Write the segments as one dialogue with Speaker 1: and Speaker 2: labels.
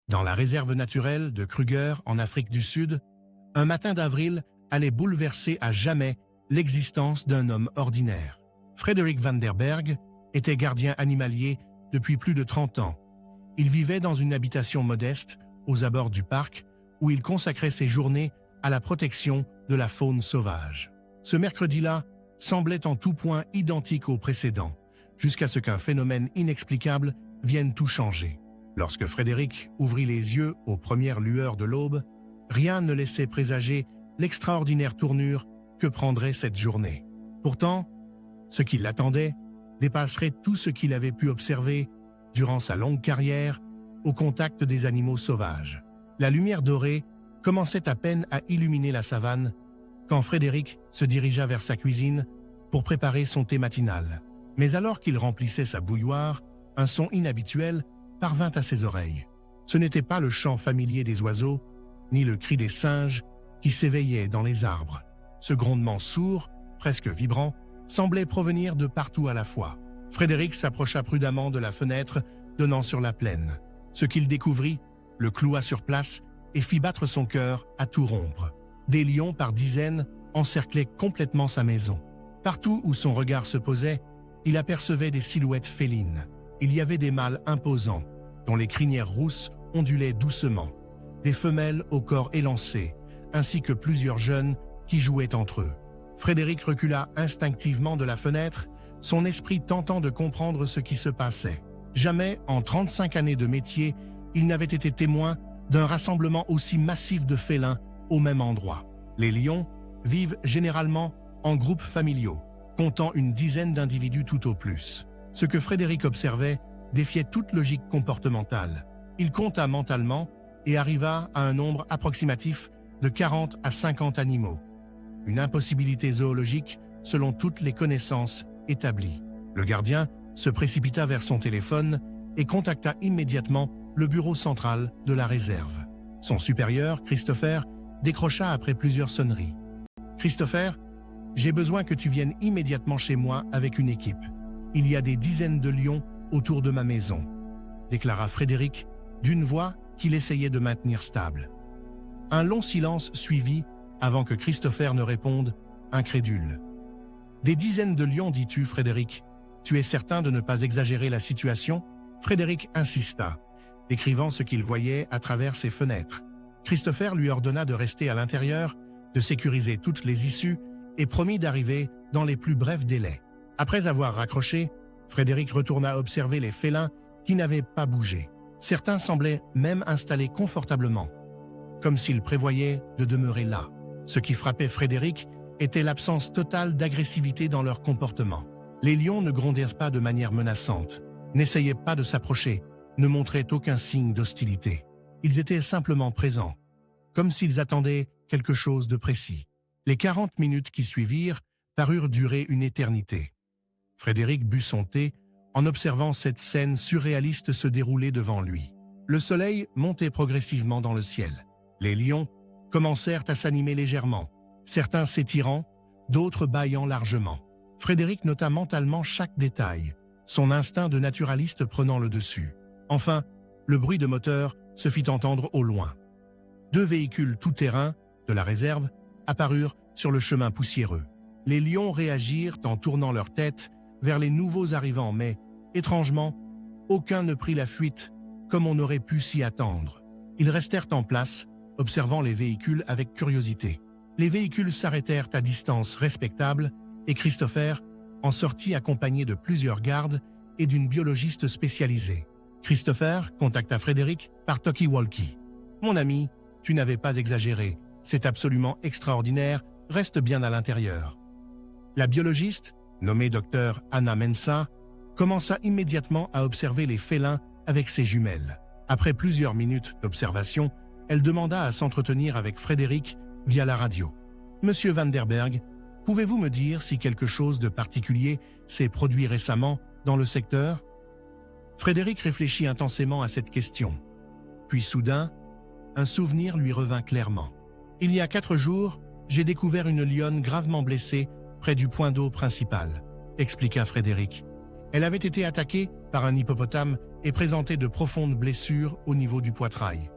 Speaker 1: Dans la réserve naturelle de Kruger, en Afrique du Sud, un matin d'avril allait bouleverser à jamais l'existence d'un homme ordinaire. Frederik Vanderberg était gardien animalier depuis plus de 30 ans. Il vivait dans une habitation modeste, aux abords du parc, où il consacrait ses journées à la protection de la faune sauvage. Ce mercredi-là semblait en tout point identique au précédent, jusqu'à ce qu'un phénomène inexplicable vienne tout changer. Lorsque Frederik ouvrit les yeux aux premières lueurs de l'aube, rien ne laissait présager l'extraordinaire tournure que prendrait cette journée. Pourtant, ce qui l'attendait dépasserait tout ce qu'il avait pu observer durant sa longue carrière au contact des animaux sauvages. La lumière dorée commençait à peine à illuminer la savane quand Frederik se dirigea vers sa cuisine pour préparer son thé matinal. Mais alors qu'il remplissait sa bouilloire, un son inhabituel parvint à ses oreilles. Ce n'était pas le chant familier des oiseaux, ni le cri des singes qui s'éveillaient dans les arbres. Ce grondement sourd, presque vibrant, semblait provenir de partout à la fois. Frederik s'approcha prudemment de la fenêtre donnant sur la plaine. Ce qu'il découvrit le cloua sur place et fit battre son cœur à tout rompre. Des lions par dizaines encerclaient complètement sa maison. Partout où son regard se posait, il apercevait des silhouettes félines. Il y avait des mâles imposants, dont les crinières rousses ondulaient doucement, des femelles au corps élancé, ainsi que plusieurs jeunes qui jouaient entre eux. Frederik recula instinctivement de la fenêtre, son esprit tentant de comprendre ce qui se passait. Jamais, en 35 années de métier, il n'avait été témoin d'un rassemblement aussi massif de félins au même endroit. Les lions vivent généralement en groupes familiaux, comptant une dizaine d'individus tout au plus. Ce que Frederik observait défiait toute logique comportementale. Il compta mentalement et arriva à un nombre approximatif de 40 à 50 animaux. Une impossibilité zoologique selon toutes les connaissances établies. Le gardien se précipita vers son téléphone et contacta immédiatement le bureau central de la réserve. Son supérieur, Christopher, décrocha après plusieurs sonneries. « Christopher, j'ai besoin que tu viennes immédiatement chez moi avec une équipe. Il y a des dizaines de lions autour de ma maison, » déclara Frederik d'une voix qu'il essayait de maintenir stable. Un long silence suivit avant que Christopher ne réponde, incrédule. « Des dizaines de lions, dis-tu, Frederik? Tu es certain de ne pas exagérer la situation ?» Frederik insista, décrivant ce qu'il voyait à travers ses fenêtres. Christopher lui ordonna de rester à l'intérieur, de sécuriser toutes les issues et promit d'arriver dans les plus brefs délais. Après avoir raccroché, Frederik retourna observer les félins qui n'avaient pas bougé. Certains semblaient même installés confortablement, comme s'ils prévoyaient de demeurer là. Ce qui frappait Frederik était l'absence totale d'agressivité dans leur comportement. Les lions ne grondèrent pas de manière menaçante, n'essayaient pas de s'approcher, ne montraient aucun signe d'hostilité. Ils étaient simplement présents, comme s'ils attendaient quelque chose de précis. Les 40 minutes qui suivirent parurent durer une éternité. Frederik but son thé en observant cette scène surréaliste se dérouler devant lui. Le soleil montait progressivement dans le ciel. Les lions commencèrent à s'animer légèrement, certains s'étirant, d'autres bâillant largement. Frederik nota mentalement chaque détail, son instinct de naturaliste prenant le dessus. Enfin, le bruit de moteur se fit entendre au loin. 2 véhicules tout-terrain de la réserve apparurent sur le chemin poussiéreux. Les lions réagirent en tournant leur tête vers les nouveaux arrivants, mais, étrangement, aucun ne prit la fuite comme on aurait pu s'y attendre. Ils restèrent en place, observant les véhicules avec curiosité. Les véhicules s'arrêtèrent à distance respectable et Christopher en sortit accompagné de plusieurs gardes et d'une biologiste spécialisée. Christopher contacta Frederik par talkie-walkie. « Mon ami, tu n'avais pas exagéré. C'est absolument extraordinaire. Reste bien à l'intérieur. » La biologiste, nommée Dr Anna Mensah, commença immédiatement à observer les félins avec ses jumelles. Après plusieurs minutes d'observation, elle demanda à s'entretenir avec Frederik via la radio. « Monsieur Vanderberg, pouvez-vous me dire si quelque chose de particulier s'est produit récemment dans le secteur ?» Frederik réfléchit intensément à cette question. Puis soudain, un souvenir lui revint clairement. « Il y a 4 jours, j'ai découvert une lionne gravement blessée près du point d'eau principal, » expliqua Frederik. « Elle avait été attaquée par un hippopotame et présentait de profondes blessures au niveau du poitrail.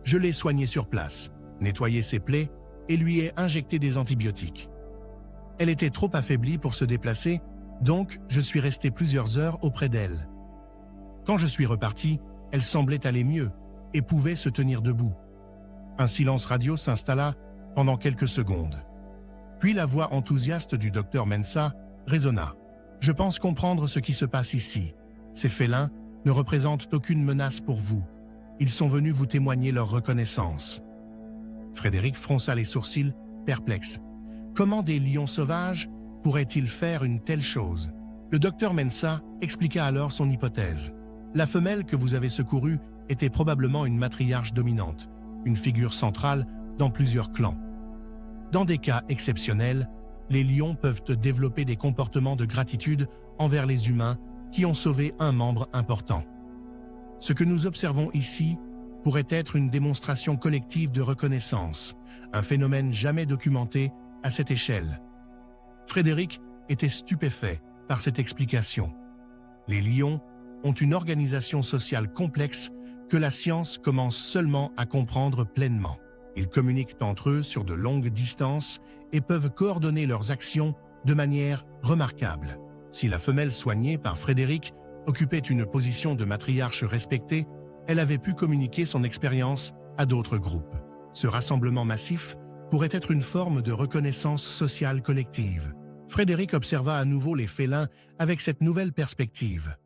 Speaker 1: Je l'ai soignée sur place, nettoyé ses plaies et lui ai injecté des antibiotiques. Elle était trop affaiblie pour se déplacer, donc je suis resté plusieurs heures auprès d'elle. Quand je suis reparti, elle semblait aller mieux et pouvait se tenir debout. Un silence radio s'installa pendant quelques secondes. Puis la voix enthousiaste du docteur Mensah résonna. « Je pense comprendre ce qui se passe ici. Ces félins ne représentent aucune menace pour vous. Ils sont venus vous témoigner leur reconnaissance. » Frédéric fronça les sourcils, perplexe. Comment des lions sauvages pourraient-ils faire une telle chose? Le docteur Mensah expliqua alors son hypothèse. La femelle que vous avez secourue était probablement une matriarche dominante, une figure centrale dans plusieurs clans. Dans des cas exceptionnels, les lions peuvent développer des comportements de gratitude envers les humains qui ont sauvé un membre important. Ce que nous observons ici pourrait être une démonstration collective de reconnaissance, un phénomène jamais documenté à cette échelle. Frédéric était stupéfait par cette explication. Les lions ont une organisation sociale complexe que la science commence seulement à comprendre pleinement. Ils communiquent entre eux sur de longues distances et peuvent coordonner leurs actions de manière remarquable. Si la femelle soignée par Frédéric occupait une position de matriarche respectée, elle avait pu communiquer son expérience à d'autres groupes. Ce rassemblement massif pourrait être une forme de reconnaissance sociale collective. Frédéric observa à nouveau les félins avec cette nouvelle perspective.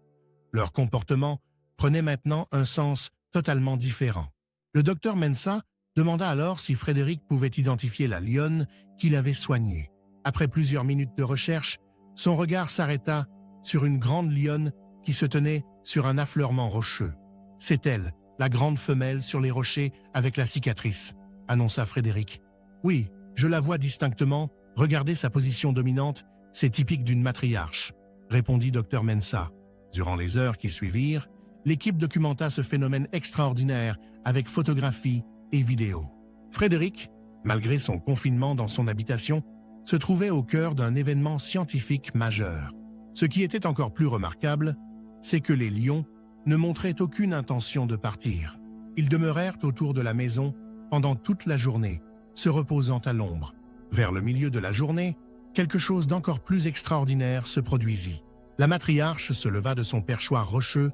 Speaker 1: Leur comportement prenait maintenant un sens totalement différent. Le docteur Mensah demanda alors si Frédéric pouvait identifier la lionne qu'il avait soignée. Après plusieurs minutes de recherche, son regard s'arrêta sur une grande lionne qui se tenait sur un affleurement rocheux. « C'est elle, la grande femelle sur les rochers avec la cicatrice », annonça Frédéric. « Oui, je la vois distinctement. Regardez sa position dominante, c'est typique d'une matriarche », répondit Dr Mensah. Durant les heures qui suivirent, l'équipe documenta ce phénomène extraordinaire avec photographies et vidéos. Frédéric, malgré son confinement dans son habitation, se trouvait au cœur d'un événement scientifique majeur. Ce qui était encore plus remarquable, c'est que les lions ne montraient aucune intention de partir. Ils demeurèrent autour de la maison pendant toute la journée, se reposant à l'ombre. Vers le milieu de la journée, quelque chose d'encore plus extraordinaire se produisit. La matriarche se leva de son perchoir rocheux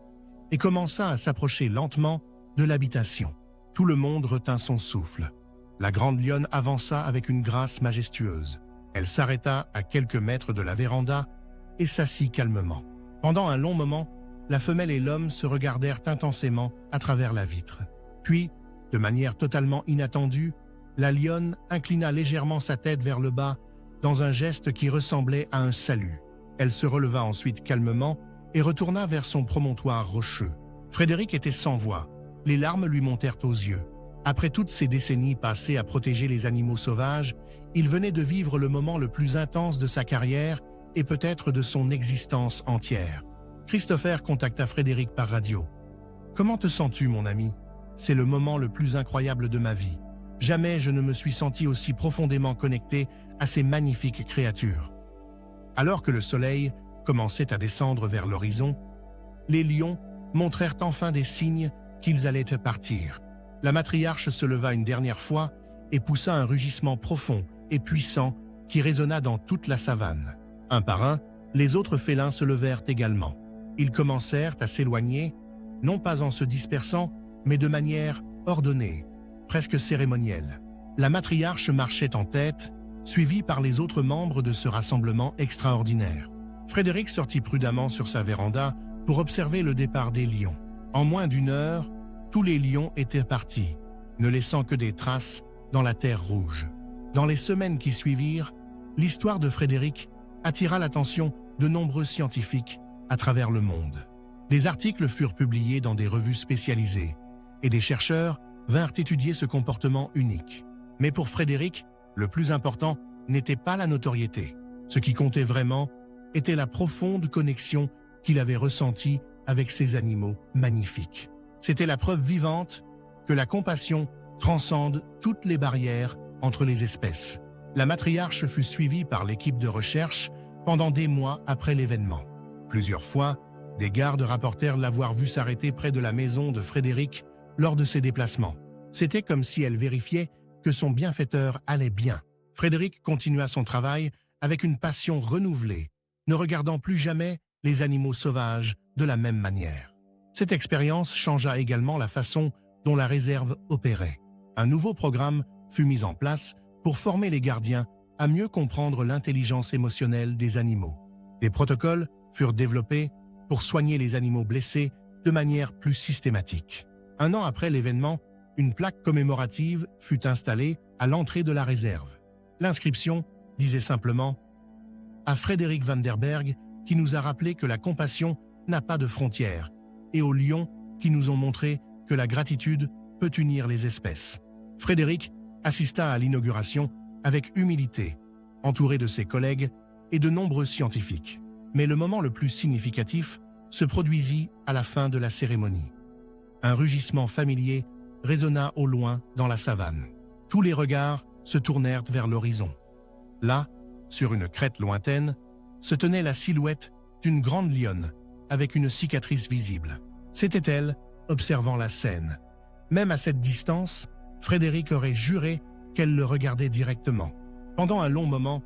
Speaker 1: et commença à s'approcher lentement de l'habitation. Tout le monde retint son souffle. La grande lionne avança avec une grâce majestueuse. Elle s'arrêta à quelques mètres de la véranda et s'assit calmement. Pendant un long moment, la femelle et l'homme se regardèrent intensément à travers la vitre. Puis, de manière totalement inattendue, la lionne inclina légèrement sa tête vers le bas dans un geste qui ressemblait à un salut. Elle se releva ensuite calmement et retourna vers son promontoire rocheux. Frédéric était sans voix. Les larmes lui montèrent aux yeux. Après toutes ces décennies passées à protéger les animaux sauvages, il venait de vivre le moment le plus intense de sa carrière et peut-être de son existence entière. Christopher contacta Frédéric par radio. « Comment te sens-tu, mon ami? C'est le moment le plus incroyable de ma vie. Jamais je ne me suis senti aussi profondément connecté à ces magnifiques créatures. » Alors que le soleil commençait à descendre vers l'horizon, les lions montrèrent enfin des signes qu'ils allaient partir. La matriarche se leva une dernière fois et poussa un rugissement profond et puissant qui résonna dans toute la savane. Un par un, les autres félins se levèrent également. Ils commencèrent à s'éloigner, non pas en se dispersant, mais de manière ordonnée, presque cérémonielle. La matriarche marchait en tête, suivie par les autres membres de ce rassemblement extraordinaire. Frédéric sortit prudemment sur sa véranda pour observer le départ des lions. En moins d'une heure, tous les lions étaient partis, ne laissant que des traces dans la terre rouge. Dans les semaines qui suivirent, l'histoire de Frédéric attira l'attention de nombreux scientifiques à travers le monde. Des articles furent publiés dans des revues spécialisées et des chercheurs vinrent étudier ce comportement unique. Mais pour Frédéric, le plus important n'était pas la notoriété. Ce qui comptait vraiment était la profonde connexion qu'il avait ressentie avec ces animaux magnifiques. C'était la preuve vivante que la compassion transcende toutes les barrières entre les espèces. La matriarche fut suivie par l'équipe de recherche pendant des mois après l'événement. Plusieurs fois, Des gardes rapportèrent l'avoir vu s'arrêter près de la maison de Frédéric lors de ses déplacements. C'était comme si elle vérifiait que son bienfaiteur allait bien. Frédéric continua son travail avec une passion renouvelée, ne regardant plus jamais les animaux sauvages de la même manière. Cette expérience changea également la façon dont la réserve opérait. Un nouveau programme fut mis en place pour former les gardiens à mieux comprendre l'intelligence émotionnelle des animaux. Des protocoles furent développés pour soigner les animaux blessés de manière plus systématique. Un an après l'événement, une plaque commémorative fut installée à l'entrée de la réserve. L'inscription disait simplement « À Frédéric Vanderberg qui nous a rappelé que la compassion n'a pas de frontières et aux lions qui nous ont montré que la gratitude peut unir les espèces. » Frédéric assista à l'inauguration avec humilité, entouré de ses collègues et de nombreux scientifiques. Mais le moment le plus significatif se produisit à la fin de la cérémonie. Un rugissement familier résonna au loin dans la savane. Tous les regards se tournèrent vers l'horizon. Là, sur une crête lointaine, se tenait la silhouette d'une grande lionne avec une cicatrice visible. C'était elle, observant la scène. Même à cette distance, Frédéric aurait juré qu'elle le regardait directement. Pendant un long moment,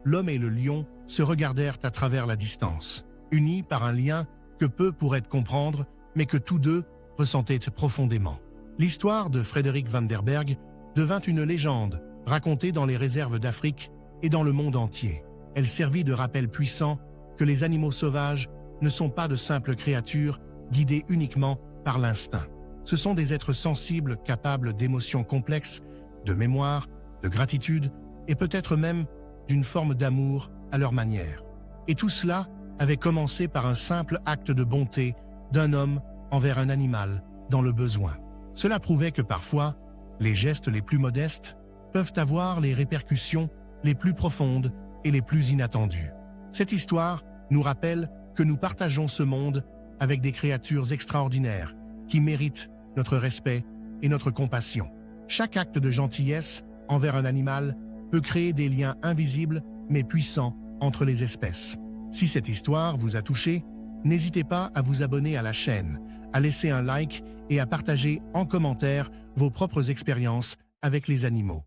Speaker 1: l'homme et le lion se regardèrent à travers la distance, unis par un lien que peu pourraient comprendre, mais que tous deux ressentaient profondément. L'histoire de Frédéric Vanderberg devint une légende racontée dans les réserves d'Afrique et dans le monde entier. Elle servit de rappel puissant que les animaux sauvages ne sont pas de simples créatures guidées uniquement par l'instinct. Ce sont des êtres sensibles capables d'émotions complexes, de mémoire, de gratitude et peut-être même d'une forme d'amour à leur manière. Et tout cela avait commencé par un simple acte de bonté d'un homme envers un animal dans le besoin. Cela prouvait que parfois, les gestes les plus modestes peuvent avoir les répercussions les plus profondes et les plus inattendues. Cette histoire nous rappelle que nous partageons ce monde avec des créatures extraordinaires qui méritent notre respect et notre compassion. Chaque acte de gentillesse envers un animal peut créer des liens invisibles mais puissants entre les espèces. Si cette histoire vous a touché, n'hésitez pas à vous abonner à la chaîne, à laisser un like et à partager en commentaire vos propres expériences avec les animaux.